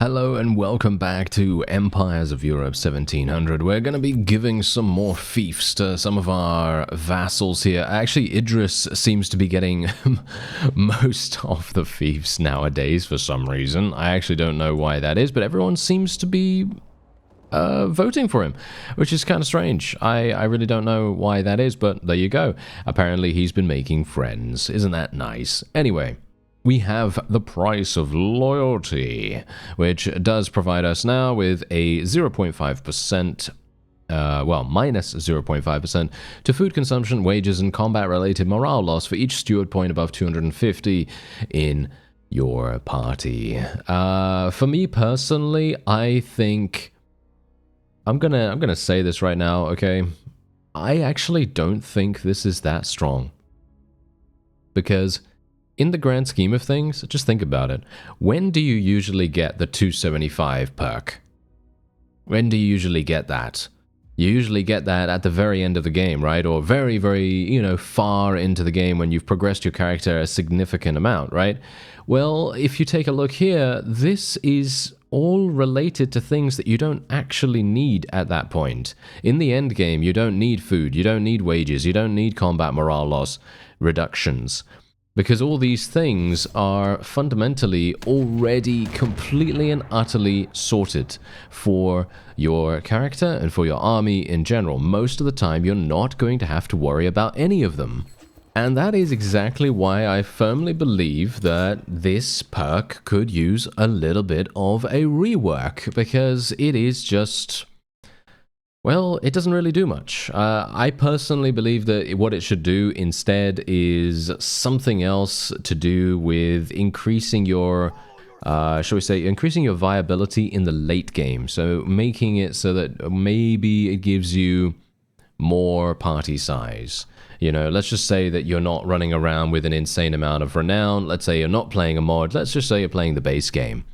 Hello and welcome back to Empires of Europe 1700. We're going to be giving some more fiefs to some of our vassals here. Actually, Idris seems to be getting most of the fiefs nowadays for some reason. I actually don't know why that is, but everyone seems to be voting for him, which is kind of strange. I really don't know why that is, but there you go. Apparently he's been making friends. Isn't that nice? Anyway. We have the price of loyalty, which does provide us now with a 0.5%, minus 0.5% to food consumption, wages, and combat-related morale loss for each steward point above 250 in your party. For me personally, I think I'm gonna say this right now, okay? I actually don't think this is that strong, because in the grand scheme of things, just think about it. When do you usually get the 275 perk? When do you usually get that? You usually get that at the very end of the game, right? Or very, very, far into the game when you've progressed your character a significant amount, right? Well, if you take a look here, this is all related to things that you don't actually need at that point. In the end game, you don't need food, you don't need wages, you don't need combat morale loss reductions. Because all these things are fundamentally already completely and utterly sorted for your character and for your army in general. Most of the time, you're not going to have to worry about any of them. And that is exactly why I firmly believe that this perk could use a little bit of a rework, because it is just... well, it doesn't really do much. I personally believe that what it should do instead is something else to do with increasing your, shall we say, increasing your viability in the late game. So making it so that maybe it gives you more party size. Let's just say that you're not running around with an insane amount of renown. Let's say you're not playing a mod. Let's just say you're playing the base game.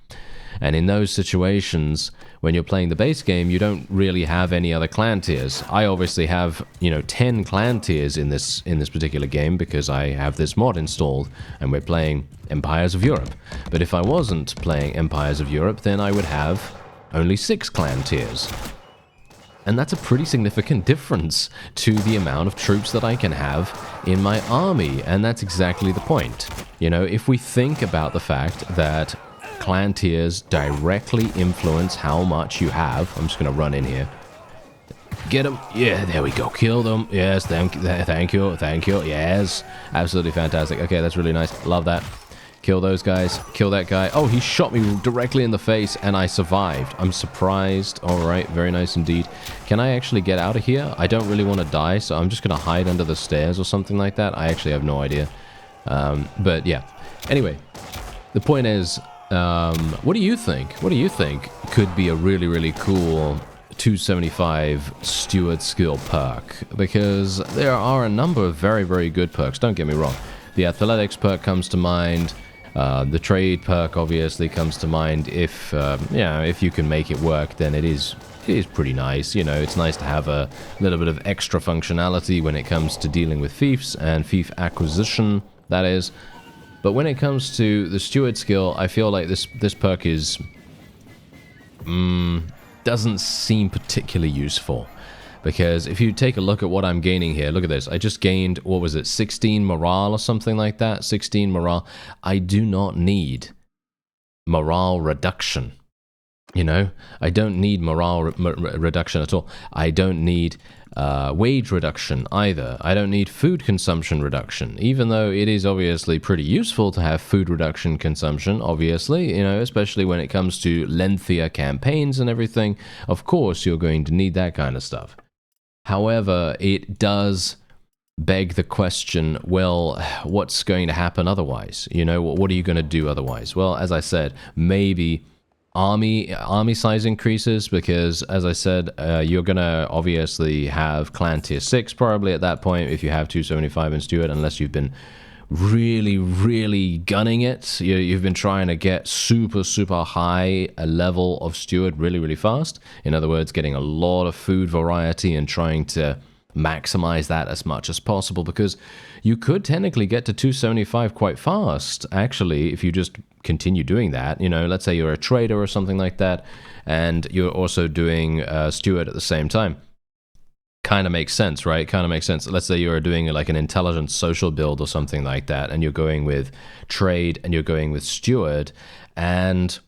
And in those situations, when you're playing the base game, you don't really have any other clan tiers. I obviously have, 10 clan tiers in this particular game because I have this mod installed and we're playing Empires of Europe. But if I wasn't playing Empires of Europe, then I would have only 6 clan tiers. And that's a pretty significant difference to the amount of troops that I can have in my army. And that's exactly the point. If we think about the fact that clan tiers directly influence how much you have. I'm just going to run in here. Get them. Yeah, there we go. Kill them. Yes, thank you. Yes, absolutely fantastic. Okay, that's really nice. Love that. Kill those guys. Kill that guy. Oh, he shot me directly in the face and I survived. I'm surprised. All right, very nice indeed. Can I actually get out of here? I don't really want to die, so I'm just going to hide under the stairs or something like that. I actually have no idea. But yeah. Anyway, the point is... what do you think? What do you think could be a really, really cool 275 steward skill perk? Because there are a number of very, very good perks, don't get me wrong. The athletics perk comes to mind. The trade perk obviously comes to mind. If you can make it work, then it is pretty nice. It's nice to have a little bit of extra functionality when it comes to dealing with fiefs and fief acquisition, that is. But when it comes to the steward skill, I feel like this perk is... doesn't seem particularly useful. Because if you take a look at what I'm gaining here, look at this. I just gained, what was it, 16 morale or something like that? 16 morale. I do not need morale reduction. I don't need morale reduction at all. I don't need wage reduction either. I don't need food consumption reduction, even though it is obviously pretty useful to have food reduction consumption, obviously, especially when it comes to lengthier campaigns and everything. Of course, you're going to need that kind of stuff. However, it does beg the question, well, what's going to happen otherwise? What are you going to do otherwise? Well, as I said, maybe... army size increases, because as I said, you're gonna obviously have clan tier 6 probably at that point if you have 275 in steward, unless you've been really gunning it. You've been trying to get super high a level of steward really fast. In other words, getting a lot of food variety and trying to maximize that as much as possible, because you could technically get to 275 quite fast, actually, if you just continue doing that. You know, let's say you're a trader or something like that, and you're also doing steward at the same time. Kind of makes sense, right? Kind of makes sense. Let's say you're doing like an intelligent social build or something like that, and you're going with trade and you're going with steward, and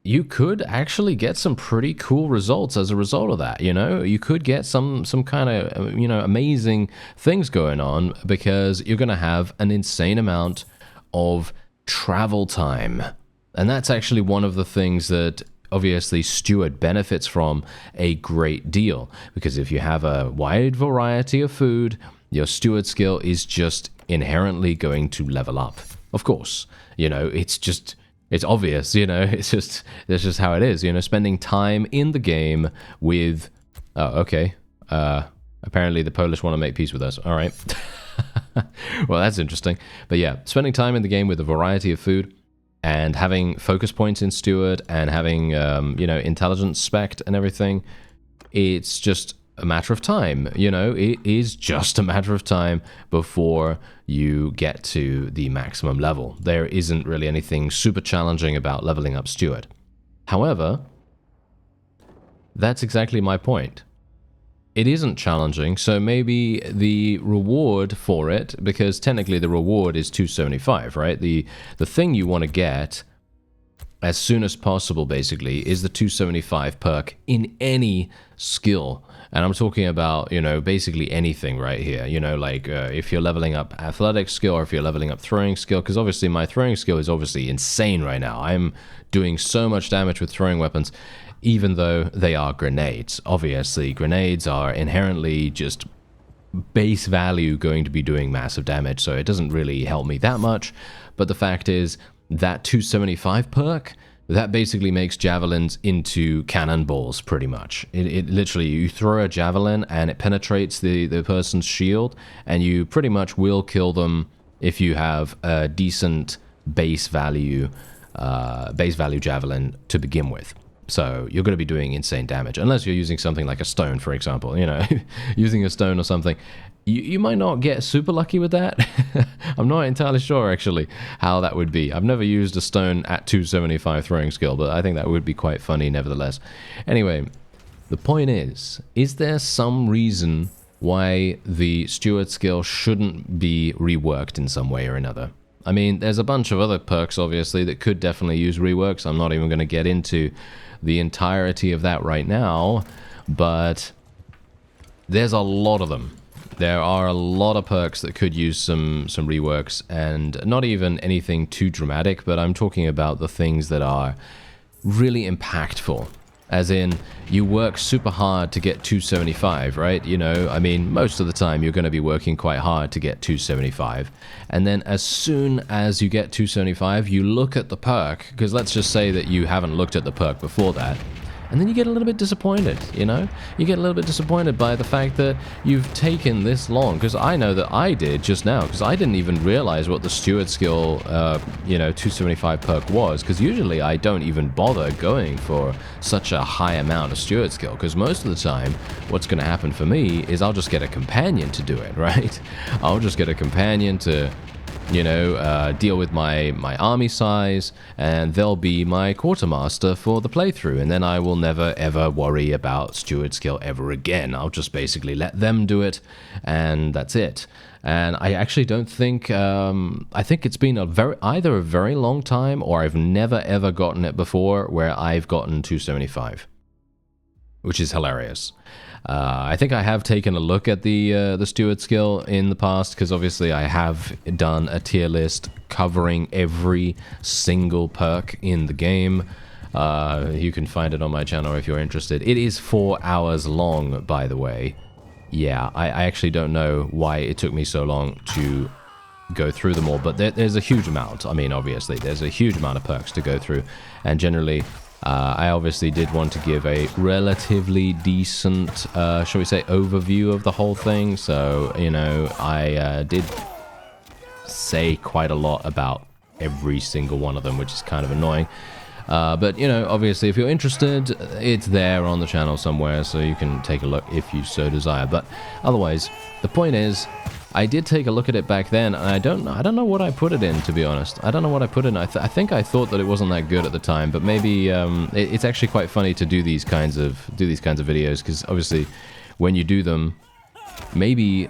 you could actually get some pretty cool results as a result of that. You know, you could get some kind of, you know, amazing things going on, because you're going to have an insane amount of travel time. And that's actually one of the things that obviously steward benefits from a great deal, because if you have a wide variety of food, your steward skill is just inherently going to level up. Of course, you know, it's obvious, you know, that's just how it is, you know, spending time in the game with, oh, okay, apparently the Polish want to make peace with us, all right. Well, that's interesting. But yeah, spending time in the game with a variety of food, and having focus points in steward, and having, you know, intelligence spec and everything, it's just a matter of time, you know, it is just a matter of time before you get to the maximum level. There isn't really anything super challenging about leveling up steward. However, that's exactly my point. It isn't challenging, so maybe the reward for it, because technically the reward is 275, right? The thing you want to get as soon as possible, basically, is the 275 perk in any skill. And I'm talking about, you know, basically anything right here. You know, like if you're leveling up athletic skill, or if you're leveling up throwing skill, because obviously my throwing skill is obviously insane right now. I'm doing so much damage with throwing weapons, even though they are grenades. Obviously, grenades are inherently just base value going to be doing massive damage, so it doesn't really help me that much. But the fact is, that 275 perk, that basically makes javelins into cannonballs, pretty much. It literally, you throw a javelin and it penetrates the person's shield, and you pretty much will kill them if you have a decent base value javelin to begin with. So you're going to be doing insane damage, unless you're using something like a stone, for example. You know, using a stone or something, you might not get super lucky with that. I'm not entirely sure, actually, how that would be. I've never used a stone at 275 throwing skill, but I think that would be quite funny nevertheless. Anyway, the point is there some reason why the steward skill shouldn't be reworked in some way or another? I mean, there's a bunch of other perks, obviously, that could definitely use reworks. I'm not even going to get into the entirety of that right now, but there's a lot of them. There are a lot of perks that could use some reworks, and not even anything too dramatic, but I'm talking about the things that are really impactful. As in, you work super hard to get 275, right? You know, I mean, most of the time you're going to be working quite hard to get 275. And then as soon as you get 275, you look at the perk, because let's just say that you haven't looked at the perk before that. And then you get a little bit disappointed, you know? You get a little bit disappointed by the fact that you've taken this long, because I know that I did just now, because I didn't even realize what the steward skill, you know, 275 perk was, because usually I don't even bother going for such a high amount of steward skill, because most of the time, what's going to happen for me is I'll just get a companion to do it, right? I'll just get a companion to, you know, deal with my army size, and they'll be my quartermaster for the playthrough, and then I will never ever worry about steward skill ever again. I'll just basically let them do it, and that's it. And I actually don't think, I think it's been either a very long time, or I've never ever gotten it before where I've gotten 275, which is hilarious. I think I have taken a look at the steward skill in the past, because obviously I have done a tier list covering every single perk in the game. You can find it on my channel if you're interested. It is 4 hours long, by the way. Yeah, I actually don't know why it took me so long to go through them all, but there's a huge amount. I mean, obviously, there's a huge amount of perks to go through, and generally, I obviously did want to give a relatively decent, shall we say, overview of the whole thing. So, you know, I did say quite a lot about every single one of them, which is kind of annoying. But, you know, obviously, if you're interested, it's there on the channel somewhere, so you can take a look if you so desire. But otherwise, the point is, I did take a look at it back then, and I don't know what I put it in, to be honest. I don't know what I put in. I think I thought that it wasn't that good at the time, but maybe it's actually quite funny to do these kinds of videos, because obviously, when you do them, maybe,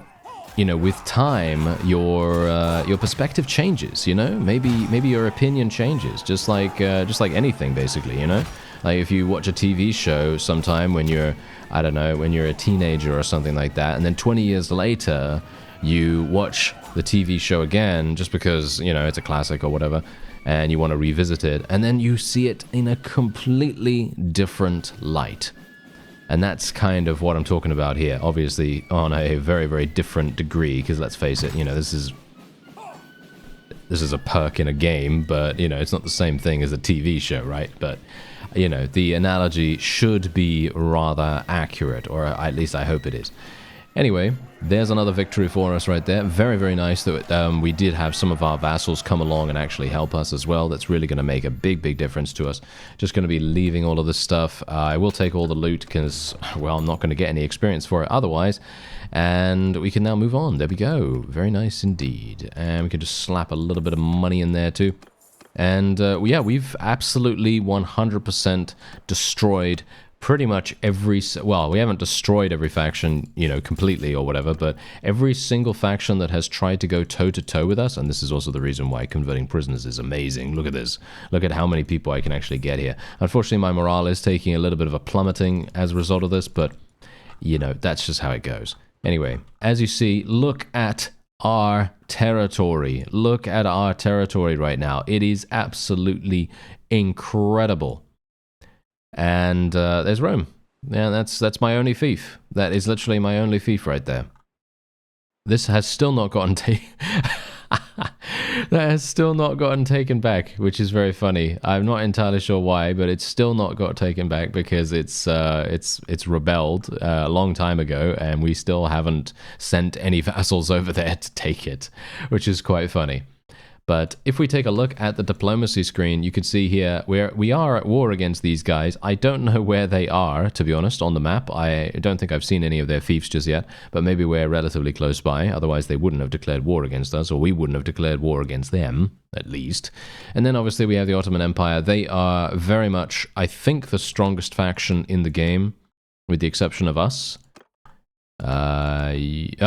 you know, with time, your perspective changes. You know, maybe your opinion changes, just like anything, basically. You know, like if you watch a TV show sometime when you're, I don't know, when you're a teenager or something like that, and then 20 years later, you watch the TV show again just because, you know, it's a classic or whatever, and you want to revisit it, and then you see it in a completely different light. And that's kind of what I'm talking about here, obviously on a very, very different degree, because let's face it, you know, this is a perk in a game, but, you know, it's not the same thing as a TV show, right? But, you know, the analogy should be rather accurate, or at least I hope it is. Anyway, there's another victory for us right there. Very, very nice that we did have some of our vassals come along and actually help us as well. That's really going to make a big, big difference to us. Just going to be leaving all of this stuff. I will take all the loot because, well, I'm not going to get any experience for it otherwise. And we can now move on. There we go. Very nice indeed. And we can just slap a little bit of money in there too. And, yeah, we've absolutely 100% destroyed pretty much every, well, we haven't destroyed every faction, you know, completely or whatever, but every single faction that has tried to go toe-to-toe with us, and this is also the reason why converting prisoners is amazing. Look at this. Look at how many people I can actually get here. Unfortunately, my morale is taking a little bit of a plummeting as a result of this, but, you know, that's just how it goes. Anyway, as you see, look at our territory. Look at our territory right now. It is absolutely incredible. And there's Rome. Yeah, that's my only fief. That is literally my only fief right there. This has still not gotten taken. That has still not gotten taken back, which is very funny. I'm not entirely sure why, but it's still not got taken back because it's rebelled a long time ago, and we still haven't sent any vassals over there to take it, which is quite funny. But if we take a look at the diplomacy screen, you can see here we are at war against these guys. I don't know where they are, to be honest, on the map. I don't think I've seen any of their fiefs just yet, but maybe we're relatively close by. Otherwise, they wouldn't have declared war against us, or we wouldn't have declared war against them, at least. And then, obviously, we have the Ottoman Empire. They are very much, I think, the strongest faction in the game, with the exception of us. Oh,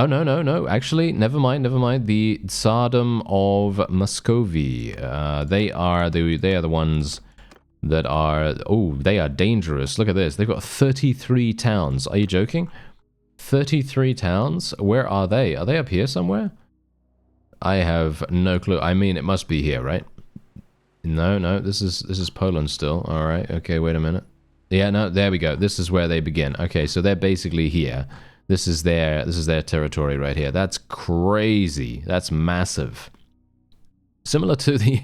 no. Actually, never mind. The Tsardom of Muscovy. They are the ones that are... Oh, they are dangerous. Look at this. They've got 33 towns. Are you joking? 33 towns? Where are they? Are they up here somewhere? I have no clue. I mean, it must be here, right? No. This is Poland still. All right. Okay, wait a minute. Yeah, no, there we go. This is where they begin. Okay, so they're basically here. This is their territory right here. That's crazy. That's massive. Similar to the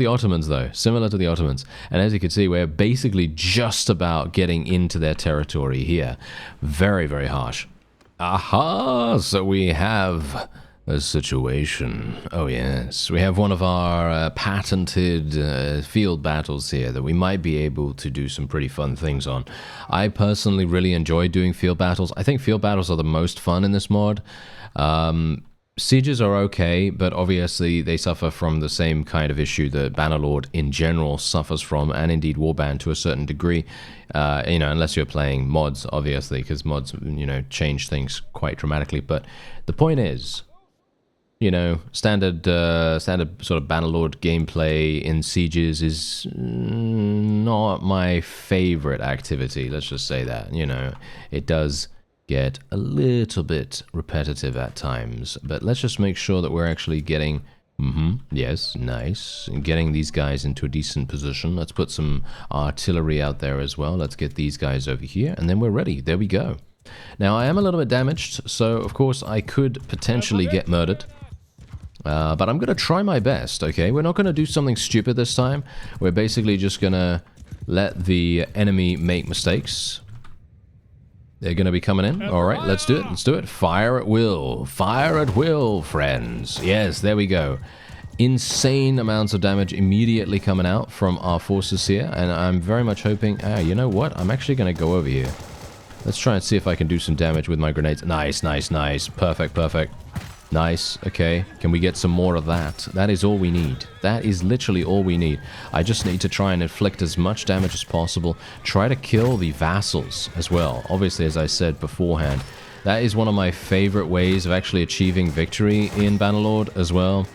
Ottomans, though. Similar to the Ottomans. And as you can see, we're basically just about getting into their territory here. Very, very harsh. Aha! So we have a situation. Oh yes, we have one of our patented field battles here that we might be able to do some pretty fun things on. I personally really enjoy doing field battles. I think field battles are the most fun in this mod. Sieges are okay, but obviously they suffer from the same kind of issue that Bannerlord in general suffers from, and indeed Warband to a certain degree. You know, unless you're playing mods, obviously, because mods, you know, change things quite dramatically. But the point is, you know, standard sort of Bannerlord gameplay in sieges is not my favorite activity. Let's just say that. You know, it does get a little bit repetitive at times, but let's just make sure that we're actually getting... yes, nice. And getting these guys into a decent position. Let's put some artillery out there as well. Let's get these guys over here, and then we're ready. There we go. Now, I am a little bit damaged, so of course I could potentially get murdered. But I'm going to try my best, okay? We're not going to do something stupid this time. We're basically just going to let the enemy make mistakes. They're going to be coming in. All right, let's do it. Let's do it. Fire at will. Fire at will, friends. Yes, there we go. insane amounts of damage immediately coming out from our forces here, and I'm very much hoping... you know what? I'm actually going to go over here. Let's try and see if I can do some damage with my grenades. Nice, nice, nice. Perfect, perfect. Nice. Okay. Can we get some more of that? That is all we need. That is literally all we need. I just need to try and inflict as much damage as possible. Try to kill the vassals as well. Obviously, as I said beforehand, that is one of my favorite ways of actually achieving victory in Bannerlord as well.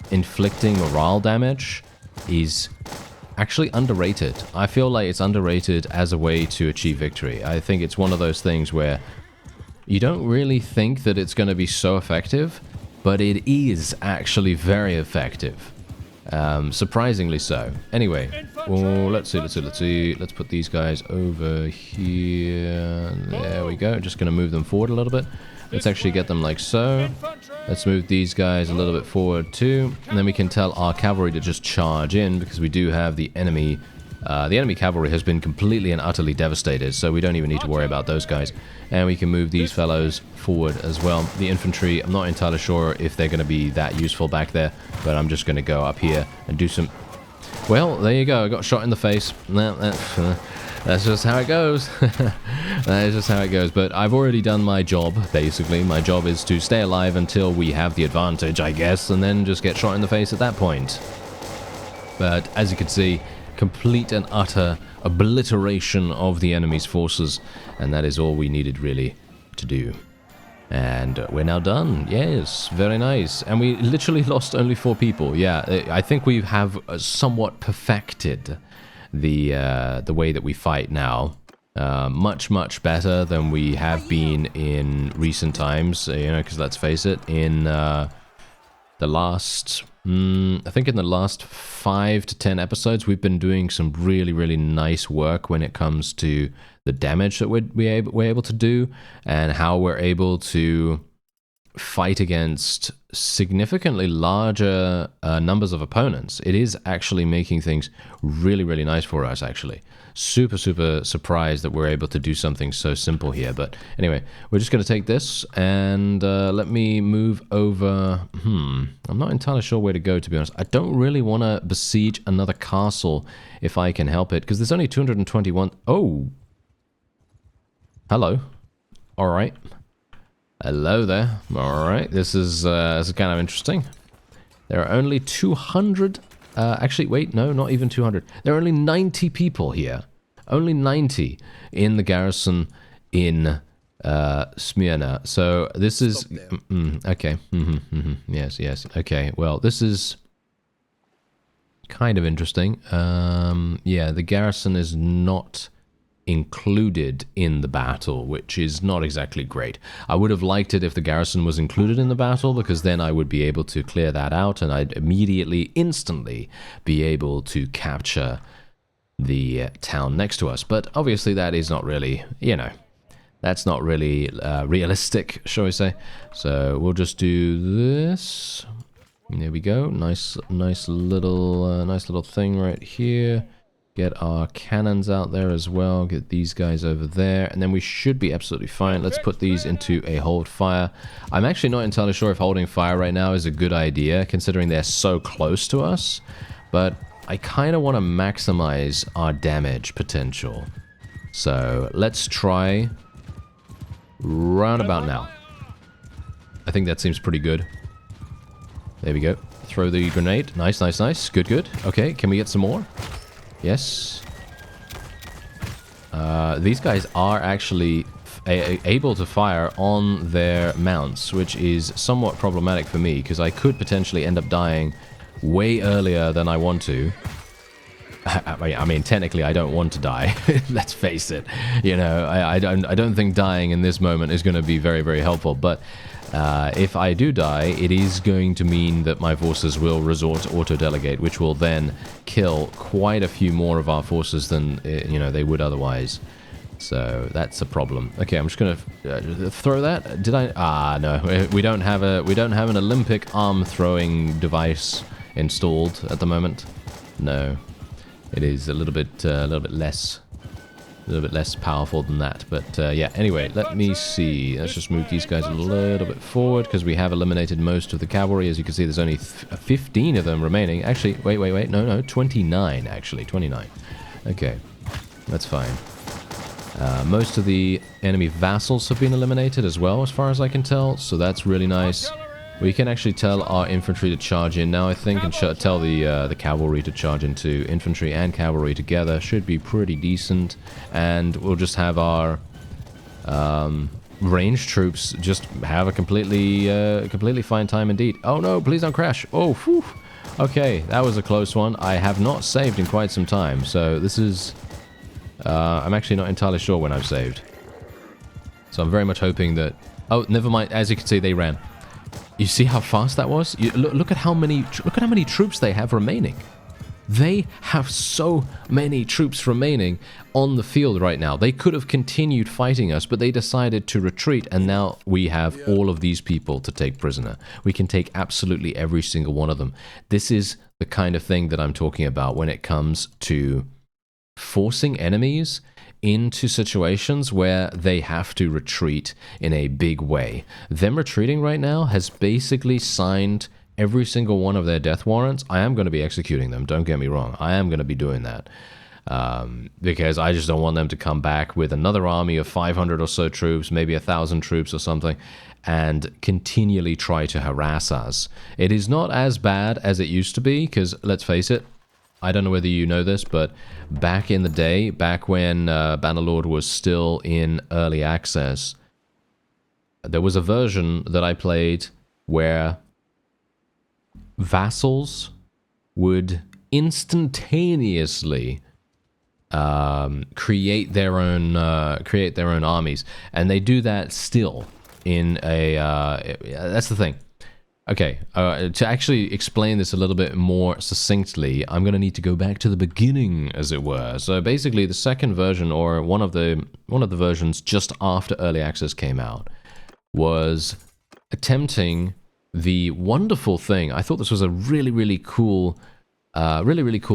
Inflicting morale damage is actually underrated. I feel like it's underrated as a way to achieve victory. I think it's one of those things where you don't really think that it's going to be so effective, but it is actually very effective. Surprisingly so. Anyway, well, let's see. Let's put these guys over here. There we go. Just going to move them forward a little bit. Let's actually get them like so. Let's move these guys a little bit forward too. And then we can tell our cavalry to just charge in, because we do have the enemy. The enemy cavalry has been completely and utterly devastated, so we don't even need to worry about those guys. And we can move these fellows forward as well. The infantry, I'm not entirely sure if they're going to be that useful back there, but I'm just going to go up here and do some... Well, there you go. I got shot in the face. That's just how it goes. That is just how it goes. But I've already done my job, basically. My job is to stay alive until we have the advantage, I guess, and then just get shot in the face at that point. But as you can see, complete and utter obliteration of the enemy's forces, and that is all we needed really to do. And we're now done. Yes, very nice. And we literally lost only 4 people. Yeah, I think we have somewhat perfected the way that we fight now. Much better than we have been in recent times. You know, because let's face it, in the last... I think in the last 5 to 10 episodes, we've been doing some really nice work when it comes to the damage that we're able to do, and how we're able to fight against significantly larger numbers of opponents. It is actually making things really nice for us, actually. Super surprised that we're able to do something so simple here. But anyway, we're just going to take this and let me move over. I'm not entirely sure where to go, to be honest. I don't really want to besiege another castle if I can help it, because there's only 221. Oh, hello. All right. Hello there. All right. This is kind of interesting. There are only 200. Actually, wait, no, not even 200. There are only 90 people here. Only 90 in the garrison in Smyrna. So this is... okay. Yes. Okay, well, this is kind of interesting. Yeah, the garrison is not included in the battle, which is not exactly great. I would have liked it if the garrison was included in the battle, because then I would be able to clear that out, and I'd instantly be able to capture the town next to us. But obviously that is not really, you know, that's not really realistic, shall we say. So we'll just do this. There we go. Nice little thing right here. Get our cannons out there as well. Get these guys over there. And then we should be absolutely fine. Let's put these into a hold fire. I'm actually not entirely sure if holding fire right now is a good idea, considering they're so close to us. But I kind of want to maximize our damage potential. So let's try round about now. I think that seems pretty good. There we go. Throw the grenade. Nice. Good. Okay, can we get some more? Yes. These guys are actually able to fire on their mounts, which is somewhat problematic for me, because I could potentially end up dying way earlier than I want to. I mean, technically, I don't want to die. Let's face it. You know, I don't think dying in this moment is going to be very helpful. But if I do die, it is going to mean that my forces will resort to auto-delegate, which will then kill quite a few more of our forces than you know they would otherwise. So that's a problem. Okay, I'm just gonna throw that. Did I? Ah, no. We don't have an Olympic arm throwing device installed at the moment. No, it is a little bit less A little bit less powerful than that. But yeah, anyway, let me see. Let's just move these guys a little bit forward because we have eliminated most of the cavalry. As you can see, there's only 15 of them remaining. Actually, wait. No, 29, actually. 29. Okay, that's fine. Most of the enemy vassals have been eliminated as well, as far as I can tell. So that's really nice. We can actually tell our infantry to charge in now, I think, and tell the cavalry to charge into infantry and cavalry together. Should be pretty decent. And we'll just have our ranged troops just have a completely fine time indeed. Oh no, please don't crash. Oh, whew. Okay, that was a close one. I have not saved in quite some time, so this is... I'm actually not entirely sure when I've saved. So I'm very much hoping that... Oh, never mind. As you can see, they ran. You see how fast that was? Look at how many troops they have remaining. They have so many troops remaining on the field right now. They could have continued fighting us, but they decided to retreat, and now we have all of these people to take prisoner. We can take absolutely every single one of them. This is the kind of thing that I'm talking about when it comes to forcing enemies into situations where they have to retreat in a big way. Them retreating right now has basically signed every single one of their death warrants. I am going to be executing them, don't get me wrong. I am going to be doing that. Because I just don't want them to come back with another army of 500 or so troops, maybe 1,000 troops or something, and continually try to harass us. It is not as bad as it used to be, because let's face it, I don't know whether you know this, but back in the day, back when Bannerlord was still in early access, there was a version that I played where vassals would instantaneously create their own armies, and they do that still in a. That's the thing. Okay, to actually explain this a little bit more succinctly, I'm going to need to go back to the beginning, as it were. So basically, the second version, or one of the versions just after early access came out, was attempting the wonderful thing. I thought this was a really cool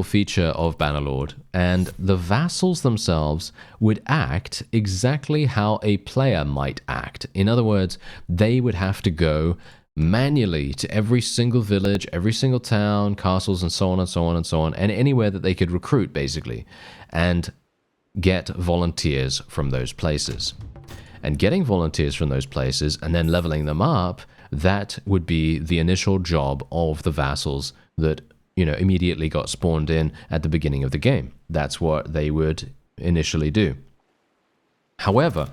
feature of Bannerlord, and the vassals themselves would act exactly how a player might act. In other words, they would have to go manually to every single village, every single town, castles, and so on and so on and so on, and anywhere that they could recruit, basically, and get volunteers from those places. And getting volunteers from those places and then leveling them up, that would be the initial job of the vassals that, you know, immediately got spawned in at the beginning of the game. That's what they would initially do. However,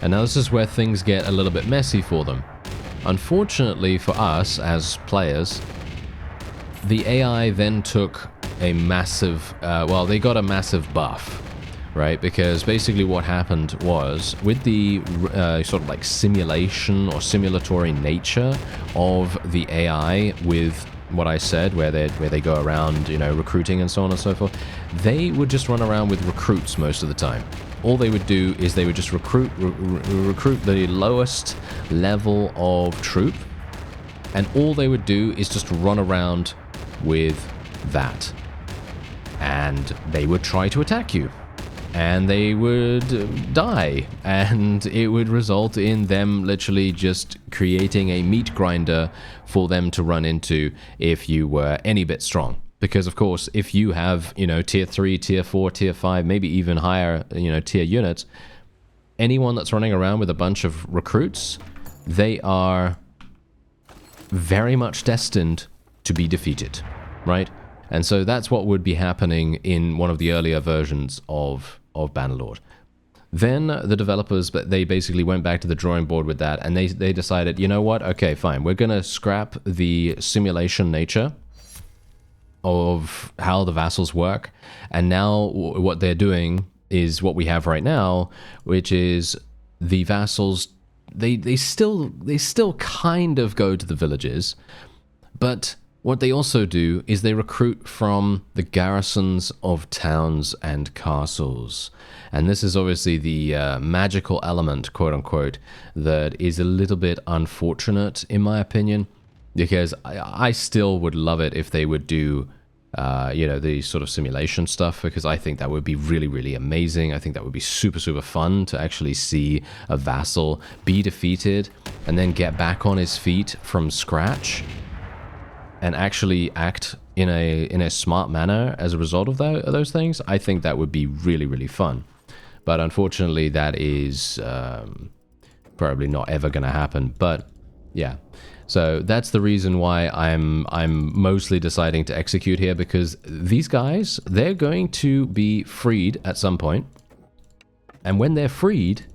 and now this is where things get a little bit messy for them. Unfortunately for us as players, the AI then took a massive, they got a massive buff, right? Because basically what happened was, with the sort of like simulation or simulatory nature of the AI, with what I said, where they go around, you know, recruiting and so on and so forth, they would just run around with recruits most of the time. All they would do is they would just recruit the lowest level of troop, and all they would do is just run around with that. And they would try to attack you, and they would die, and it would result in them literally just creating a meat grinder for them to run into if you were any bit strong. Because, of course, if you have, you know, tier 3, tier 4, tier 5, maybe even higher, you know, tier units, anyone that's running around with a bunch of recruits, they are very much destined to be defeated, right? And so that's what would be happening in one of the earlier versions of Bannerlord. Then the developers, they basically went back to the drawing board with that, and they decided, you know what, okay, fine, we're going to scrap the simulation nature of how the vassals work, and now what they're doing is what we have right now, which is the vassals, they still kind of go to the villages, but what they also do is they recruit from the garrisons of towns and castles. And this is obviously the magical element, quote unquote, that is a little bit unfortunate in my opinion, because I still would love it if they would do you know, the sort of simulation stuff, because I think that would be really, really amazing. I think that would be super, super fun to actually see a vassal be defeated and then get back on his feet from scratch and actually act in a smart manner as a result of those things. I think that would be really, really fun. But unfortunately, that is probably not ever going to happen. But yeah, so that's the reason why I'm mostly deciding to execute here, because these guys, they're going to be freed at some point. And when they're freed,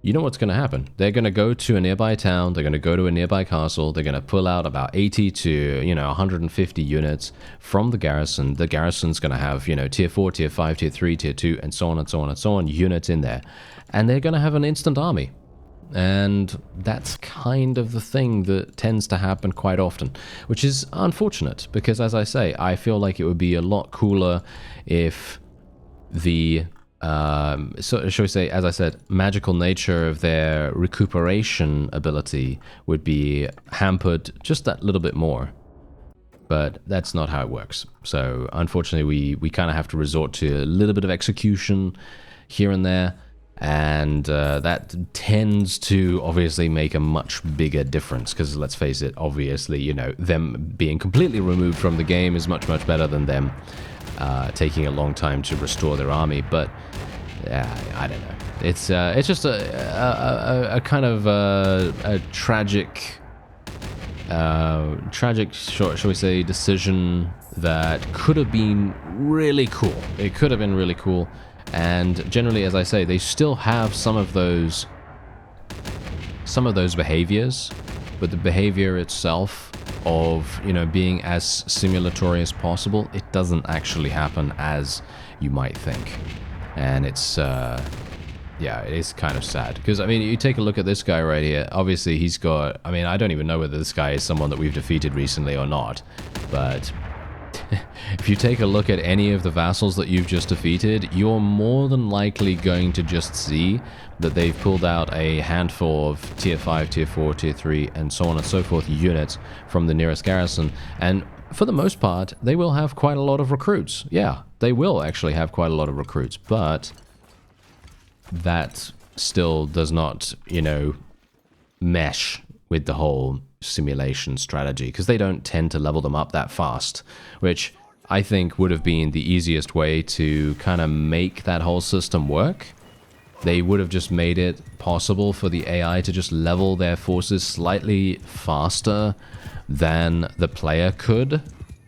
you know what's going to happen. They're going to go to a nearby town, they're going to go to a nearby castle, they're going to pull out about 80 to, you know, 150 units from the garrison. The garrison's going to have, you know, tier 4, tier 5, tier 3, tier 2, and so on and so on and so on, units in there. And they're going to have an instant army. And that's kind of the thing that tends to happen quite often, which is unfortunate, because as I say, I feel like it would be a lot cooler if the so shall we say, as I said, magical nature of their recuperation ability would be hampered just that little bit more. But that's not how it works. So unfortunately, we kind of have to resort to a little bit of execution here and there, and that tends to obviously make a much bigger difference, because let's face it, obviously, you know, them being completely removed from the game is much, much better than them taking a long time to restore their army. But I don't know. It's just a kind of a tragic, shall we say, decision that could have been really cool. It could have been really cool, and generally, as I say, they still have some of those behaviors, but the behavior itself of, you know, being as simulatory as possible, it doesn't actually happen as you might think. And it's yeah, it is kind of sad, because I mean, you take a look at this guy right here. Obviously he's got, I mean, I don't even know whether this guy is someone that we've defeated recently or not, but if you take a look at any of the vassals that you've just defeated, you're more than likely going to just see that they've pulled out a handful of tier 5, tier 4, tier 3, and so on and so forth units from the nearest garrison. And for the most part, they will have quite a lot of recruits. Yeah, they will actually have quite a lot of recruits, but that still does not, you know, mesh with the whole simulation strategy, because they don't tend to level them up that fast, which I think would have been the easiest way to kind of make that whole system work. They would have just made it possible for the AI to just level their forces slightly faster than the player could,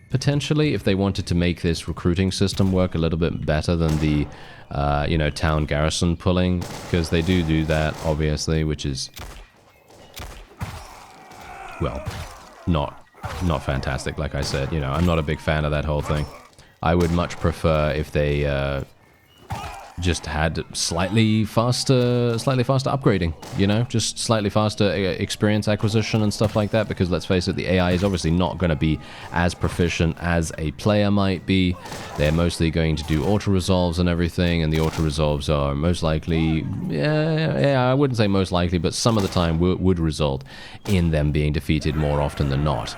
potentially, if they wanted to make this recruiting system work a little bit better than the you know, town garrison pulling, because they do that, obviously, which is, well, not fantastic. Like I said, you know, I'm not a big fan of that whole thing. I would much prefer if they just had slightly faster upgrading, you know, just slightly faster experience acquisition and stuff like that, because let's face it, the AI is obviously not going to be as proficient as a player might be. They're mostly going to do auto-resolves and everything, and the auto-resolves are most likely, I wouldn't say most likely, but some of the time would result in them being defeated more often than not.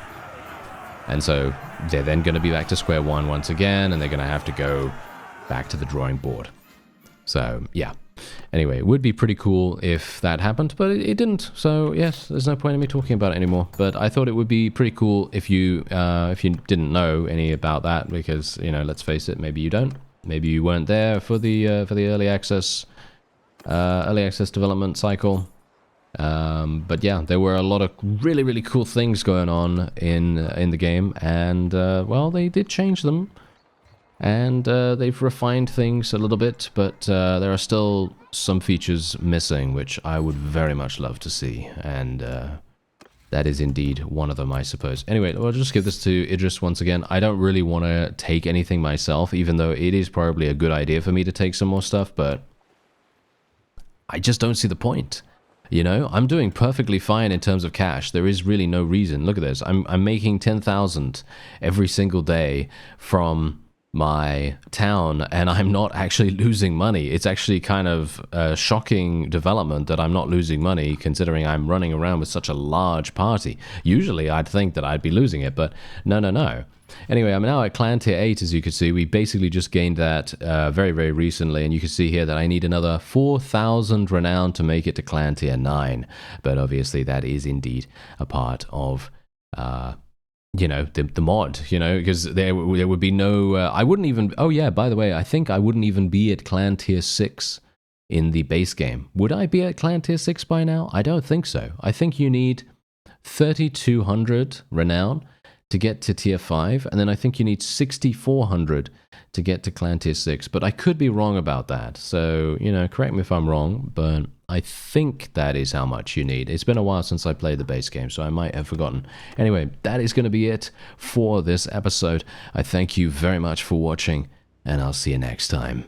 And so they're then going to be back to square one once again, and they're going to have to go back to the drawing board. So, yeah. Anyway, it would be pretty cool if that happened, but it didn't. So, yes, there's no point in me talking about it anymore. But I thought it would be pretty cool if you didn't know any about that, because, you know, let's face it, maybe you don't. Maybe you weren't there for the early access development cycle. But yeah, there were a lot of really, really cool things going on in the game, and well, they did change them. And they've refined things a little bit, but there are still some features missing, which I would very much love to see. And that is indeed one of them, I suppose. Anyway, I'll just give this to Idris once again. I don't really want to take anything myself, even though it is probably a good idea for me to take some more stuff, but I just don't see the point. You know, I'm doing perfectly fine in terms of cash. There is really no reason. Look at this. I'm making 10,000 every single day from my town, and I'm not actually losing money. It's actually kind of a shocking development that I'm not losing money, considering I'm running around with such a large party. Usually I'd think that I'd be losing it, but no. Anyway, I'm now at Clan Tier 8, as you can see. We basically just gained that very, very recently, and you can see here that I need another 4,000 renown to make it to Clan Tier 9. But obviously that is indeed a part of... you know, the mod, you know, because there would be no, I wouldn't even, oh yeah, by the way, I think I wouldn't even be at Clan Tier 6 in the base game. Would I be at Clan Tier 6 by now? I don't think so. I think you need 3,200 renown to get to Tier 5, and then I think you need 6,400 to get to Clan Tier 6, but I could be wrong about that, so, you know, correct me if I'm wrong, but I think that is how much you need. It's been a while since I played the base game, so I might have forgotten. Anyway, that is going to be it for this episode. I thank you very much for watching, and I'll see you next time.